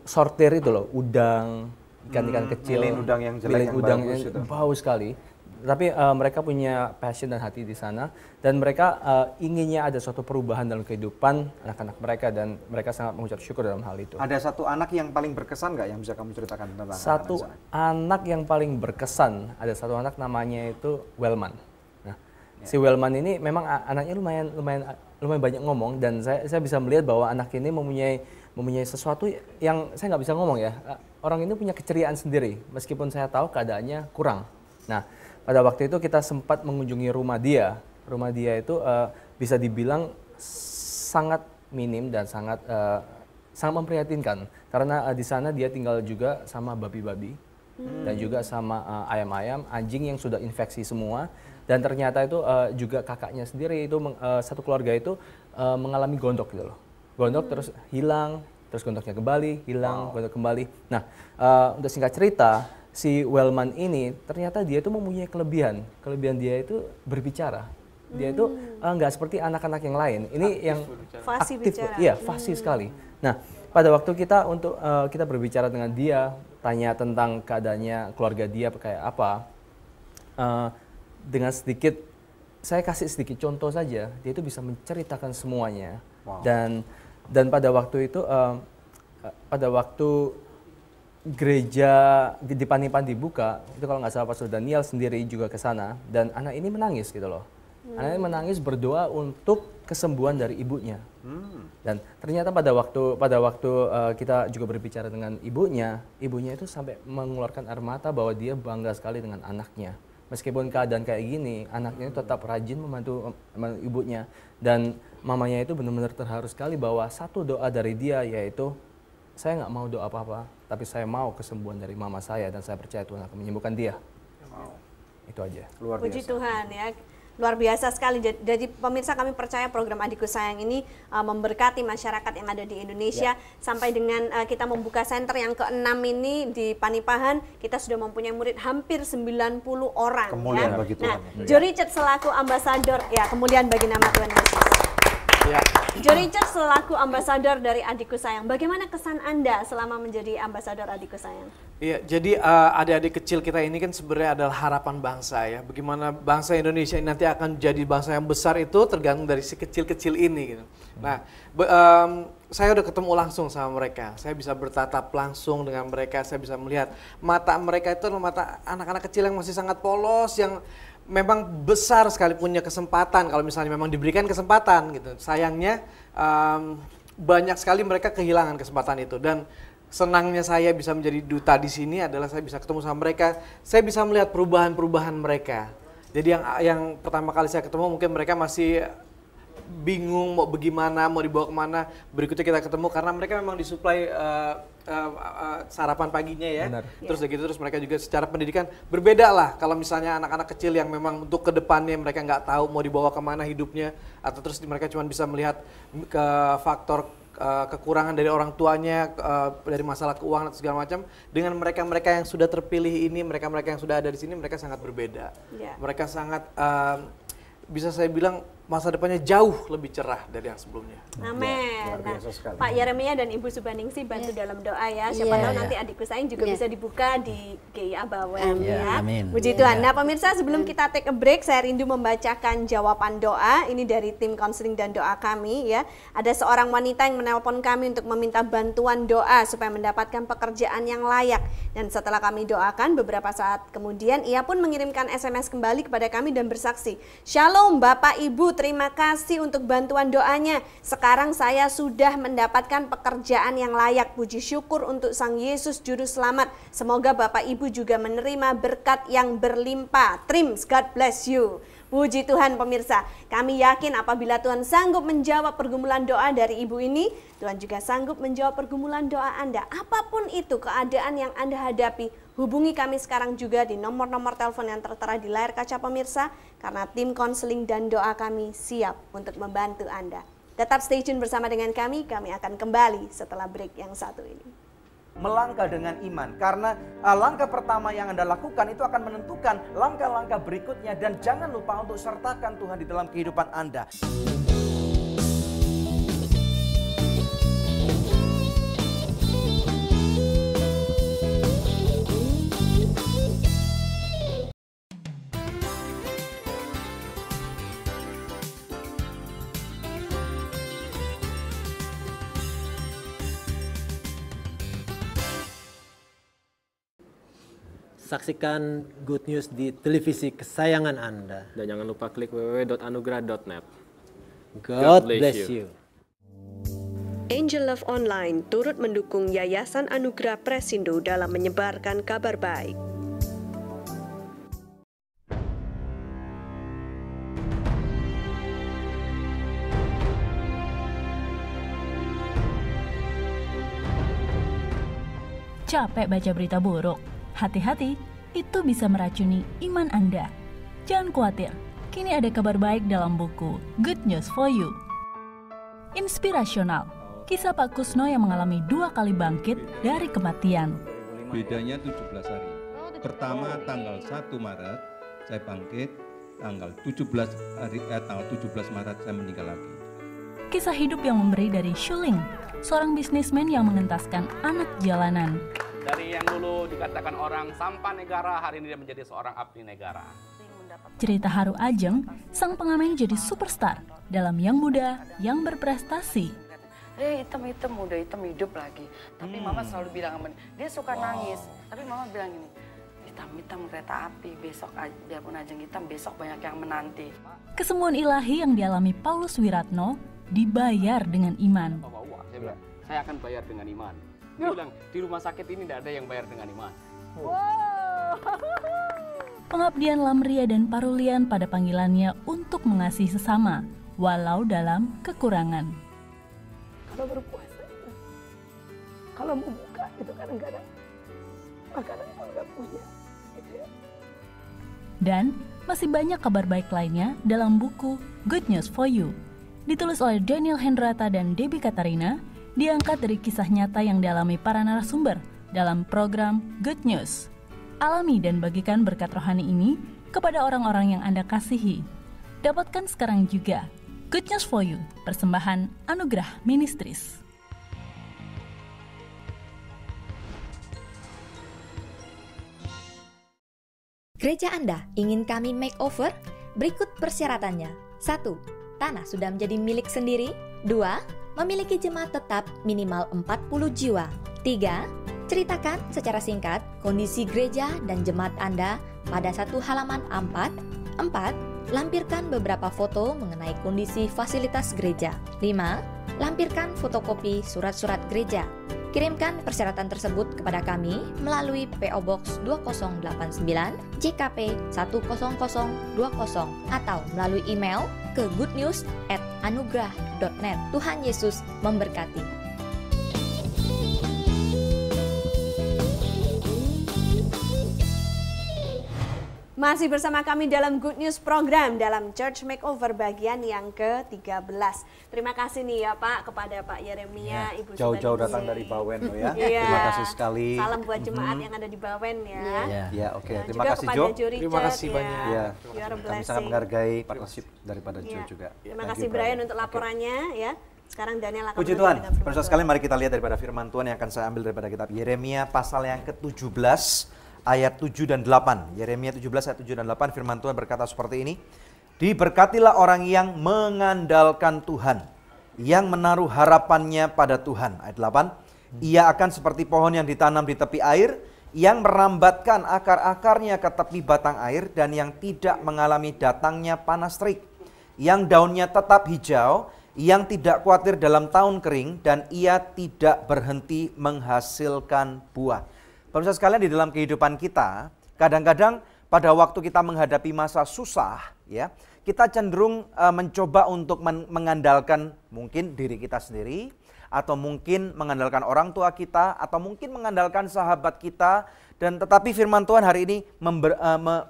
sortir itu loh, udang, ikan-ikan kecil, milih udang yang jelek, udang yang bau sekali. Tapi mereka punya passion dan hati di sana dan mereka inginnya ada suatu perubahan dalam kehidupan anak-anak mereka dan mereka sangat mengucap syukur dalam hal itu. Ada satu anak yang paling berkesan nggak yang bisa kamu ceritakan tentang satu anak yang paling berkesan? Ada satu anak namanya itu Wellman. Nah, si Wellman ini memang anaknya lumayan banyak ngomong dan saya bisa melihat bahwa anak ini mempunyai sesuatu yang saya nggak bisa ngomong ya. Orang ini punya keceriaan sendiri meskipun saya tahu keadaannya kurang. Nah, pada waktu itu kita sempat mengunjungi rumah dia. Rumah dia itu bisa dibilang sangat minim dan sangat memprihatinkan. Karena di sana dia tinggal juga sama babi-babi dan juga sama ayam-ayam, anjing yang sudah infeksi semua. Dan ternyata itu juga kakaknya sendiri itu satu keluarga itu mengalami gondok gitu loh. Gondok terus hilang, terus gondoknya kembali, hilang, gondok kembali. Nah, untuk singkat cerita, si Wellman ini ternyata dia itu mempunyai kelebihan dia itu berbicara. Dia itu nggak seperti anak-anak yang lain. Ini aktif yang fasih aktif, bicara. Iya fasih sekali. Nah, pada waktu kita berbicara dengan dia, tanya tentang keadaannya keluarga dia kayak apa, dengan sedikit saya kasih sedikit contoh saja, dia itu bisa menceritakan semuanya. Dan pada waktu itu pada waktu gereja di Panipahan dibuka, itu kalau nggak salah Pastor Daniel sendiri juga ke sana dan anak ini menangis gitu loh. Anak ini menangis berdoa untuk kesembuhan dari ibunya. Dan ternyata pada waktu kita juga berbicara dengan ibunya itu sampai mengeluarkan air mata bahwa dia bangga sekali dengan anaknya. Meskipun keadaan kayak gini, anaknya itu tetap rajin membantu ibunya dan mamanya itu benar-benar terharu sekali bahwa satu doa dari dia yaitu saya nggak mau doa apa-apa, tapi saya mau kesembuhan dari mama saya dan saya percaya Tuhan akan menyembuhkan dia. Itu aja. Luar biasa. Puji Tuhan ya. Luar biasa sekali. Jadi pemirsa, kami percaya program Adikku Sayang ini memberkati masyarakat yang ada di Indonesia. Sampai dengan kita membuka center yang ke-6 ini di Panipahan, kita sudah mempunyai murid hampir 90 orang. Kemuliaan bagi Tuhan. Nah, Joe Richard selaku ambasador, ya kemuliaan bagi nama Tuhan Yesus. Ya. Joe Richard selaku ambasador dari Adikku Sayang, bagaimana kesan Anda selama menjadi ambasador Adikku Sayang? Iya, jadi adik-adik kecil kita ini kan sebenarnya adalah harapan bangsa ya. Bagaimana bangsa Indonesia ini nanti akan jadi bangsa yang besar itu tergantung dari si kecil-kecil ini gitu. Nah, saya udah ketemu langsung sama mereka. Saya bisa bertatap langsung dengan mereka, saya bisa melihat mata mereka itu adalah mata anak-anak kecil yang masih sangat polos, yang memang besar sekali punya kesempatan kalau misalnya memang diberikan kesempatan gitu. Sayangnya banyak sekali mereka kehilangan kesempatan itu, dan senangnya saya bisa menjadi duta di sini adalah saya bisa ketemu sama mereka, saya bisa melihat perubahan-perubahan mereka. Jadi yang pertama kali saya ketemu mungkin mereka masih bingung mau bagaimana, mau dibawa kemana. Berikutnya kita ketemu karena mereka memang disuplai sarapan paginya ya. Benar. Terus begitu, terus mereka juga secara pendidikan berbeda lah. Kalau misalnya anak-anak kecil yang memang untuk kedepannya mereka nggak tahu mau dibawa kemana hidupnya, atau terus mereka cuma bisa melihat ke faktor kekurangan dari orang tuanya, dari masalah keuangan atau segala macam. Dengan mereka-mereka yang sudah terpilih ini, mereka-mereka yang sudah ada di sini, mereka sangat berbeda. Yeah. Mereka sangat bisa saya bilang masa depannya jauh lebih cerah dari yang sebelumnya. Amin. Nah, Pak Yeremia dan Ibu Subaningsih bantu dalam doa ya. Siapa tahu nanti Adikku Sayang juga bisa dibuka di GIA Bawen ya. Amin. Puji Tuhan. Nah pemirsa, sebelum kita take a break, saya rindu membacakan jawaban doa. Ini dari tim konseling dan doa kami ya. Ada seorang wanita yang menelpon kami untuk meminta bantuan doa supaya mendapatkan pekerjaan yang layak. Dan setelah kami doakan, beberapa saat kemudian ia pun mengirimkan SMS kembali kepada kami dan bersaksi, "Shalom Bapak Ibu, terima kasih untuk bantuan doanya. Sekarang saya sudah mendapatkan pekerjaan yang layak. Puji syukur untuk Sang Yesus Juru Selamat. Semoga Bapak Ibu juga menerima berkat yang berlimpah. Trims, God bless you." Puji Tuhan pemirsa, kami yakin apabila Tuhan sanggup menjawab pergumulan doa dari ibu ini, Tuhan juga sanggup menjawab pergumulan doa Anda. Apapun itu keadaan yang Anda hadapi, hubungi kami sekarang juga di nomor-nomor telepon yang tertera di layar kaca pemirsa, karena tim konseling dan doa kami siap untuk membantu Anda. Tetap stay tune bersama dengan kami akan kembali setelah break yang satu ini. Melangkah dengan iman, karena langkah pertama yang Anda lakukan itu akan menentukan langkah-langkah berikutnya, dan jangan lupa untuk sertakan Tuhan di dalam kehidupan Anda. Saksikan Good News di televisi kesayangan Anda. Dan jangan lupa klik www.anugerah.net. God bless you. Angel Love Online turut mendukung Yayasan Anugerah Presindo dalam menyebarkan kabar baik. Capek baca berita buruk? Hati-hati, itu bisa meracuni iman Anda. Jangan khawatir, kini ada kabar baik dalam buku Good News for You. Inspirasional, kisah Pak Kusno yang mengalami 2 kali bangkit dari kematian. Bedanya 17 hari. Pertama tanggal 1 Maret saya bangkit, tanggal 17 Maret saya meninggal lagi. Kisah hidup yang memberi dari Shuling, seorang bisnismen yang mengentaskan anak jalanan. Dari yang dulu dikatakan orang sampah negara, hari ini dia menjadi seorang abdi negara. Cerita haru Ajeng, sang pengamen jadi superstar dalam Yang Muda, Yang Berprestasi. Hitam muda, hitam hidup lagi. Tapi mama selalu bilang, dia suka nangis. Tapi mama bilang gini, hitam kereta api, besok biarpun Ajeng hitam, besok banyak yang menanti. Kesembuhan ilahi yang dialami Paulus Wiratno dibayar dengan iman. Saya bilang, saya akan bayar dengan iman. Dia bilang, di rumah sakit ini tidak ada yang bayar dengan iman. Pengabdian Lamria dan Parulian pada panggilannya untuk mengasihi sesama, walau dalam kekurangan. Kalau berpuasa, kalau mau buka itu kadang nggak ada makanan pun nggak punya. Gitu ya. Dan masih banyak kabar baik lainnya dalam buku Good News for You. Ditulis oleh Daniel Hendrata dan Debbie Katarina, diangkat dari kisah nyata yang dialami para narasumber dalam program Good News. Alami dan bagikan berkat rohani ini kepada orang-orang yang Anda kasihi. Dapatkan sekarang juga Good News for You, persembahan Anugerah Ministries. Gereja Anda ingin kami makeover? Berikut persyaratannya. 1. Tanah sudah menjadi milik sendiri. 2. Memiliki jemaat tetap minimal 40 jiwa. 3. Ceritakan secara singkat kondisi gereja dan jemaat Anda pada satu halaman A4. 4. Lampirkan beberapa foto mengenai kondisi fasilitas gereja. 5. Lampirkan fotokopi surat-surat gereja. Kirimkan persyaratan tersebut kepada kami melalui PO Box 2089 JKP 10020 atau melalui email ke goodnews@anugrah.net. Tuhan Yesus memberkati. Masih bersama kami dalam Good News Program dalam Church Makeover bagian yang ke-13. Terima kasih nih ya Pak kepada Pak Yeremia, Ibu jauh-jauh datang dari Bawen loh ya. Iya. Terima kasih sekali. Salam buat jemaat yang ada di Bawen ya. Ya, oke. Nah, Terima juga kasih kepada Jo. Jo Richard, Terima kasih banyak. Ya. You are a Kami blessing. sangat menghargai partnership daripada Jo Ya. juga. Terima kasih Brian untuk laporannya ya. Sekarang Daniel akan Puji Tuhan. Pemirsa sekalian, mari kita lihat daripada firman Tuhan yang akan saya ambil daripada kitab Yeremia pasal yang ke-17 ayat 7 dan 8. Yeremia 17 ayat 7 dan 8 firman Tuhan berkata seperti ini. Diberkatilah orang yang mengandalkan Tuhan, yang menaruh harapannya pada Tuhan. Ayat 8. Ia akan seperti pohon yang ditanam di tepi air, yang merambatkan akar-akarnya ke tepi batang air dan yang tidak mengalami datangnya panas terik. Yang daunnya tetap hijau, yang tidak khawatir dalam tahun kering, dan ia tidak berhenti menghasilkan buah. Pemirsa sekalian, di dalam kehidupan kita, kadang-kadang pada waktu kita menghadapi masa susah, ya, kita cenderung mencoba untuk mengandalkan mungkin diri kita sendiri, atau mungkin mengandalkan orang tua kita, atau mungkin mengandalkan sahabat kita. Dan tetapi firman Tuhan hari ini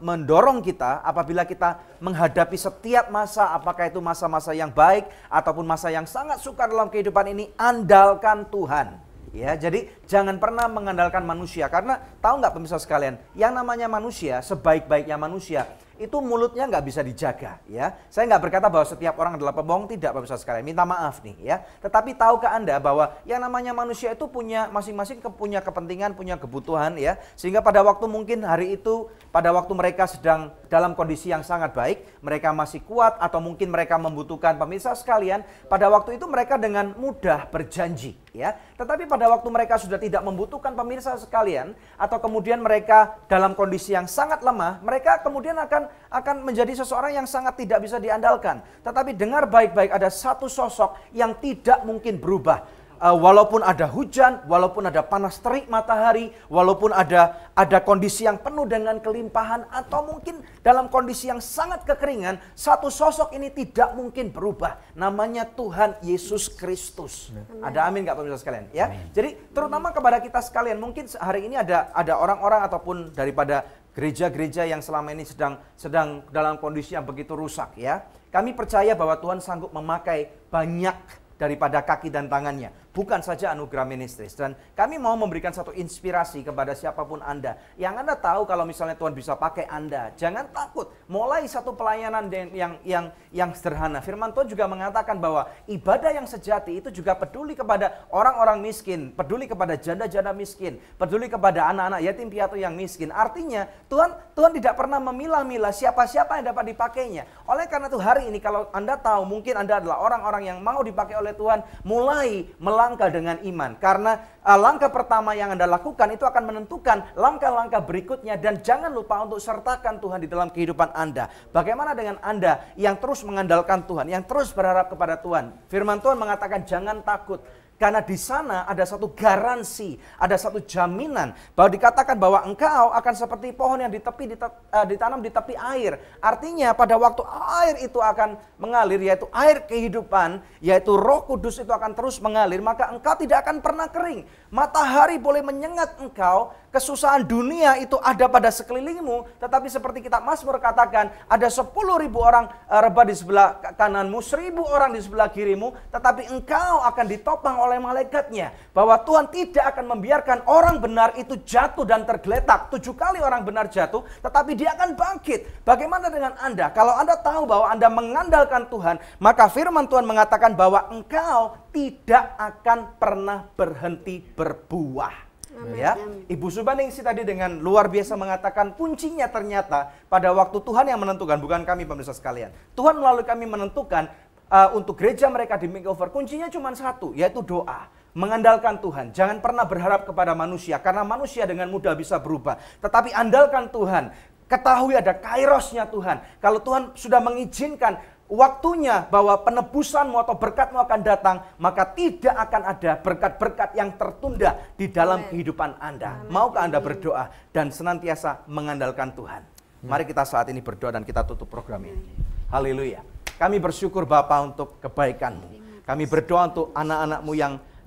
mendorong kita apabila kita menghadapi setiap masa, apakah itu masa-masa yang baik ataupun masa yang sangat sukar dalam kehidupan ini, andalkan Tuhan. Ya, jadi jangan pernah mengandalkan manusia, karena tahu nggak pemirsa sekalian, yang namanya manusia, sebaik-baiknya manusia, itu mulutnya nggak bisa dijaga. Ya, saya nggak berkata bahwa setiap orang adalah pembohong, tidak pemirsa sekalian. Minta maaf nih, ya. Tetapi tahukah Anda bahwa yang namanya manusia itu punya masing-masing punya kepentingan, punya kebutuhan, ya. Sehingga pada waktu mungkin hari itu, pada waktu mereka sedang dalam kondisi yang sangat baik, mereka masih kuat, atau mungkin mereka membutuhkan pemirsa sekalian, pada waktu itu mereka dengan mudah berjanji. Ya, tetapi pada waktu mereka sudah tidak membutuhkan pemirsa sekalian, atau kemudian mereka dalam kondisi yang sangat lemah, mereka kemudian akan menjadi seseorang yang sangat tidak bisa diandalkan. Tetapi dengar baik-baik, ada satu sosok yang tidak mungkin berubah. Walaupun ada hujan, walaupun ada panas terik matahari, walaupun ada kondisi yang penuh dengan kelimpahan, atau mungkin dalam kondisi yang sangat kekeringan, satu sosok ini tidak mungkin berubah. Namanya Tuhan Yesus Kristus. Ada amin nggak pemirsa sekalian? Ya. Jadi terutama kepada kita sekalian, mungkin hari ini ada orang-orang ataupun daripada gereja-gereja yang selama ini sedang dalam kondisi yang begitu rusak, ya. Kami percaya bahwa Tuhan sanggup memakai banyak daripada kaki dan tangannya, bukan saja Anugerah Ministries. Dan kami mau memberikan satu inspirasi kepada siapapun Anda, yang Anda tahu kalau misalnya Tuhan bisa pakai Anda, jangan takut. Mulai satu pelayanan yang sederhana. Firman Tuhan juga mengatakan bahwa ibadah yang sejati itu juga peduli kepada orang-orang miskin, peduli kepada janda-janda miskin, peduli kepada anak-anak yatim piatu yang miskin. Artinya Tuhan tidak pernah memilah-milah siapa-siapa yang dapat dipakainya. Oleh karena itu hari ini kalau Anda tahu, mungkin Anda adalah orang-orang yang mau dipakai oleh Tuhan, mulai melangkah dengan iman. Karena langkah pertama yang Anda lakukan itu akan menentukan langkah-langkah berikutnya. Dan jangan lupa untuk sertakan Tuhan di dalam kehidupan Anda. Bagaimana dengan Anda yang terus mengandalkan Tuhan, yang terus berharap kepada Tuhan? Firman Tuhan mengatakan jangan takut. Karena di sana ada satu garansi, ada satu jaminan bahwa dikatakan bahwa engkau akan seperti pohon yang ditanam di tepi air. Artinya pada waktu air itu akan mengalir, yaitu air kehidupan, yaitu Roh Kudus itu akan terus mengalir, maka engkau tidak akan pernah kering. Matahari boleh menyengat engkau, kesusahan dunia itu ada pada sekelilingmu, tetapi seperti kitab Mazmur katakan, ada 10.000 orang rebah di sebelah kananmu, 1.000 orang di sebelah kirimu, tetapi engkau akan ditopang oleh malaikatnya. Bahwa Tuhan tidak akan membiarkan orang benar itu jatuh dan tergeletak. 7 kali orang benar jatuh, tetapi dia akan bangkit. Bagaimana dengan Anda? Kalau Anda tahu bahwa Anda mengandalkan Tuhan, maka firman Tuhan mengatakan bahwa engkau tidak akan pernah berhenti berbuah. Ya, Ibu Subaningsih tadi dengan luar biasa mengatakan kuncinya ternyata pada waktu Tuhan yang menentukan, bukan kami pemirsa sekalian. Tuhan melalui kami menentukan untuk gereja mereka di makeover, kuncinya cuma satu, yaitu doa. Mengandalkan Tuhan, jangan pernah berharap kepada manusia, karena manusia dengan mudah bisa berubah. Tetapi andalkan Tuhan, ketahui ada kairosnya Tuhan. Kalau Tuhan sudah mengizinkan waktunya bahwa penebusanmu atau berkatmu akan datang, maka tidak akan ada berkat-berkat yang tertunda di dalam kehidupan Anda. Maukah Anda berdoa dan senantiasa mengandalkan Tuhan? Mari kita saat ini berdoa dan kita tutup program ini. Haleluya. Kami bersyukur Bapa untuk kebaikan-Mu. Kami berdoa untuk anak-anak-Mu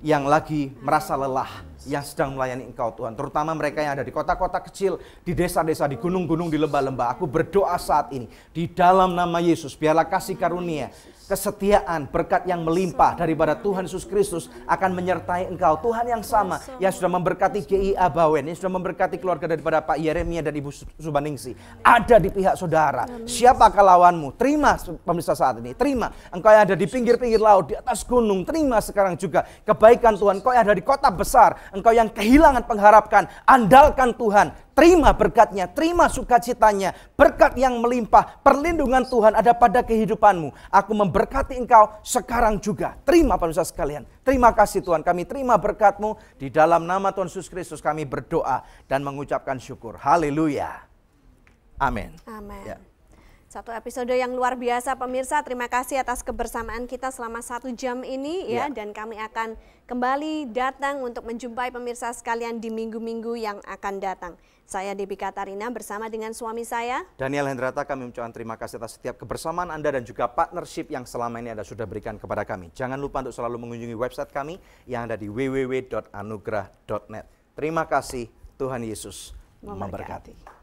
yang lagi merasa lelah, yang sedang melayani Engkau Tuhan, terutama mereka yang ada di kota-kota kecil, di desa-desa, di gunung-gunung, di lembah-lembah. Aku berdoa saat ini di dalam nama Yesus, biarlah kasih karunia, kesetiaan, berkat yang melimpah daripada Tuhan Yesus Kristus akan menyertai Engkau. Tuhan yang sama yang sudah memberkati GIA Bawen, yang sudah memberkati keluarga daripada Pak Yeremia dan Ibu Subaningsih, ada di pihak saudara. Siapakah lawanmu? Terima pemirsa saat ini, terima. Engkau yang ada di pinggir-pinggir laut, di atas gunung, terima sekarang juga kebaikan Tuhan. Engkau yang ada di kota besar, engkau yang kehilangan pengharapan, andalkan Tuhan. Terima berkatnya, terima sukacitanya, berkat yang melimpah, perlindungan Tuhan ada pada kehidupanmu. Aku memberkati engkau sekarang juga. Terima pemirsa sekalian. Terima kasih Tuhan, kami terima berkat-Mu. Di dalam nama Tuhan Yesus Kristus kami berdoa dan mengucapkan syukur. Haleluya. Amin. Amin. Ya. Satu episode yang luar biasa pemirsa, terima kasih atas kebersamaan kita selama 1 jam ini ya. Dan kami akan kembali datang untuk menjumpai pemirsa sekalian di minggu-minggu yang akan datang. Saya Debbie Katarina bersama dengan suami saya Daniel Hendrata, kami mengucapkan terima kasih atas setiap kebersamaan Anda dan juga partnership yang selama ini Anda sudah berikan kepada kami. Jangan lupa untuk selalu mengunjungi website kami yang ada di www.anugrah.net. Terima kasih, Tuhan Yesus memberkati.